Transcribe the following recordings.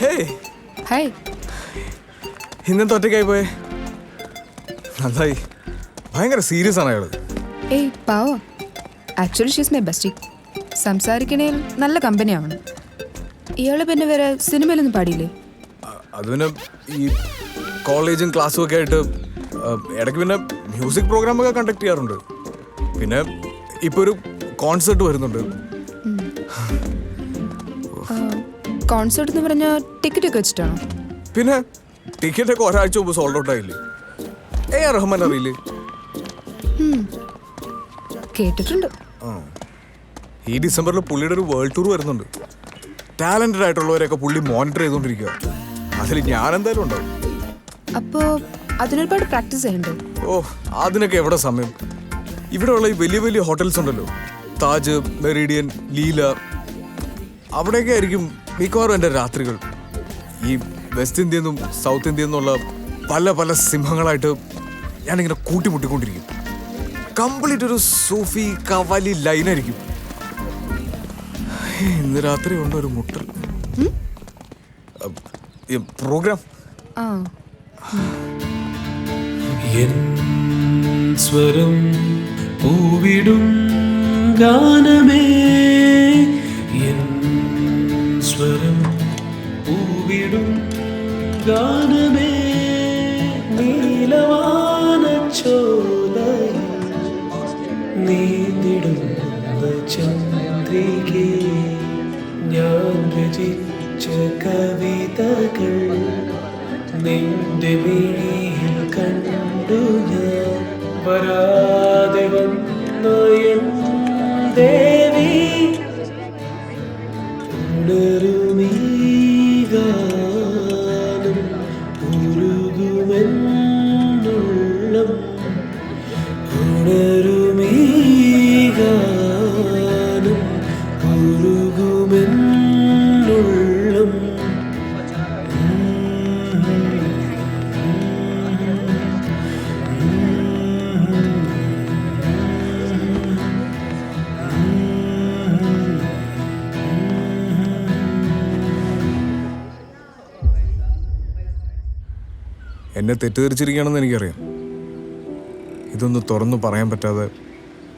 Hey hi. ഇന്നത്തെ ഒറ്റയ്ക്കായി പോയേ? നന്നായി. ഭയങ്കര സീരിയസ് ആണ് അയാള്. ഏയ് പാവ. Actually she's my bestie. സംസാരിക്കണേൽ നല്ല കമ്പനി ആവണം. ഇയാള് പിന്നെ വേറെ സിനിമയിലൊന്നും പാടിയില്ലേ? അത് പിന്നെ ഈ കോളേജും ക്ലാസ്സും ഒക്കെ ആയിട്ട് ഇടയ്ക്ക് പിന്നെ മ്യൂസിക് പ്രോഗ്രാമൊക്കെ കണ്ടക്ട് ചെയ്യാറുണ്ട്. പിന്നെ ഇപ്പോൾ ഒരു കോൺസേർട്ട് വരുന്നുണ്ട്. കോൺസേർട്ട് എന്ന് പറഞ്ഞാൽ ടിക്കറ്റ് ഒക്കെ വെച്ചിട്ടാണോ? പിന്നെ ടിക്കറ്റൊക്കെ ഒരാഴ്ച മുമ്പ് സോൾഡ് ഔട്ട് ആയില്ലേ? AR റഹ്മാൻ അറിയില്ലേ? കേട്ടിട്ടുണ്ട്. ഈ ഡിസംബറിൽ പുള്ളിയുടെ ഒരു വേൾഡ് ടൂർ വരുന്നുണ്ട്. ടാലന്റഡ് ആയിട്ടുള്ളവരെയൊക്കെ പുള്ളി മോണിറ്റർ ചെയ്തുകൊണ്ടിരിക്കുക. അതിൽ ഞാൻ എന്തായാലും ഉണ്ടാവും. അപ്പോ അതിനൊരുപാട് പ്രാക്ടീസ് ചെയ്യണ്ടേ? അതിനൊക്കെ എവിടെ സമയം? ഇവിടെയുള്ള ഈ വലിയ വലിയ ഹോട്ടൽസ് ഉണ്ടല്ലോ, താജ്, മെറിഡിയൻ, ലീല, അവിടെയൊക്കെ ആയിരിക്കും മിക്കവാറും എൻ്റെ രാത്രികൾ. ഈ വെസ്റ്റ് ഇന്ത്യയിൽ നിന്നും സൗത്ത് ഇന്ത്യയിൽ നിന്നുള്ള പല പല സിംഹങ്ങളായിട്ട് ഞാനിങ്ങനെ കൂട്ടിമുട്ടിക്കൊണ്ടിരിക്കും. കംപ്ലീറ്റ് ഒരു സൂഫി കവാലി ലൈനായിരിക്കും. ഇന്ന് രാത്രി ഉണ്ട് ഒരു മുട്ടൽ പ്രോഗ്രാം. സ്വരം പൂവിടും ഗാനമേ, സ്വരം പൂവിടും ഗാനമേ, നീലവാന ചോലയിൽ നീന്തിടുന്ന ചന്ദ്രികേ, ഞാൻ രചിച്ച കവിതകൾ നിന്റെ മിഴിയിൽ കണ്ടു ഞാൻ. വരാതെ വന്ന എൻ ദേവി, ഉണരുമീ ഗാനം ഉരുകുമെന്നുള്ളം, ഉണരുമീ ഗാനം ഉരുകുമെന്നുള്ളം. എന്നെ തെറ്റിദ്ധരിച്ചിരിക്കുകയാണെന്ന് എനിക്കറിയാം. ഇതൊന്നും തുറന്നു പറയാൻ പറ്റാതെ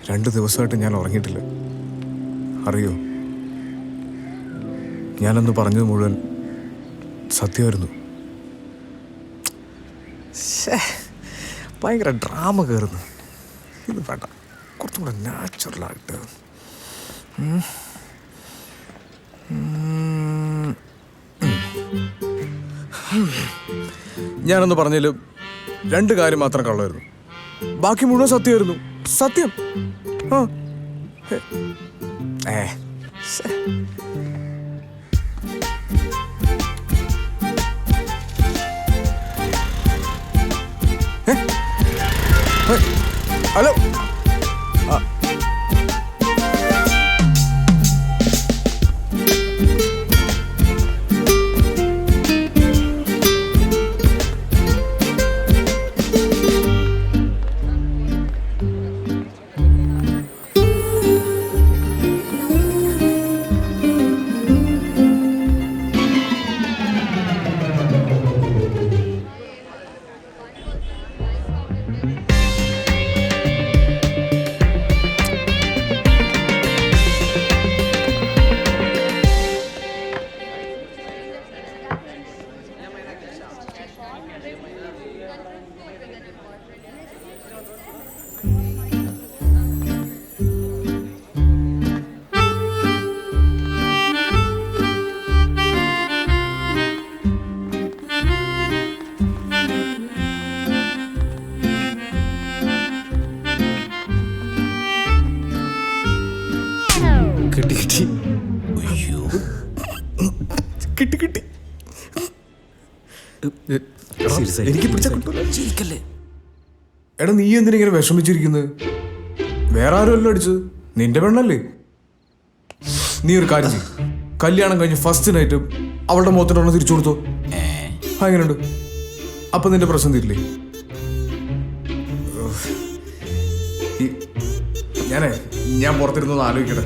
2 ദിവസമായിട്ട് ഞാൻ ഉറങ്ങിയിട്ടില്ല. അറിയോ, ഞാനന്ന് പറഞ്ഞത് മുഴുവൻ സത്യമായിരുന്നു. ഭയങ്കര ഡ്രാമ കയറുന്നു. ഇത് വേണ്ട, കുറച്ചും കൂടെ നാച്ചുറലായിട്ട്. ഞാനൊന്ന് പറഞ്ഞതിൽ 2 കാര്യം മാത്രം കള്ളായിരുന്നു. ബാക്കി മുഴുവൻ സത്യമായിരുന്നു. സത്യം. ഹലോ, കിട്ടി കിട്ടി. അയ്യോ, കിട്ടി കിട്ടി. എനിക്ക് പിടിച്ചാ കിട്ടൂല. എടാ, നീ എന്തിനിങ്ങനെ വിഷമിച്ചിരിക്കുന്നത്? വേറെ ആരുമല്ലോ അടിച്ചത്, നിന്റെ പെണ്ണല്ലേ. നീ ഒരു കാര്യം ചെയ്യും, കല്യാണം കഴിഞ്ഞ് ഫസ്റ്റ് നൈറ്റ് അവളുടെ മുഖത്തോടെ തിരിച്ചു കൊടുത്തോ. എങ്ങനെയുണ്ട്? അപ്പൊ നിന്റെ പ്രശ്നം തീരില്ലേ? ഞാൻ പുറത്തിരുന്നൊന്ന് ആലോചിക്കട്ടെ.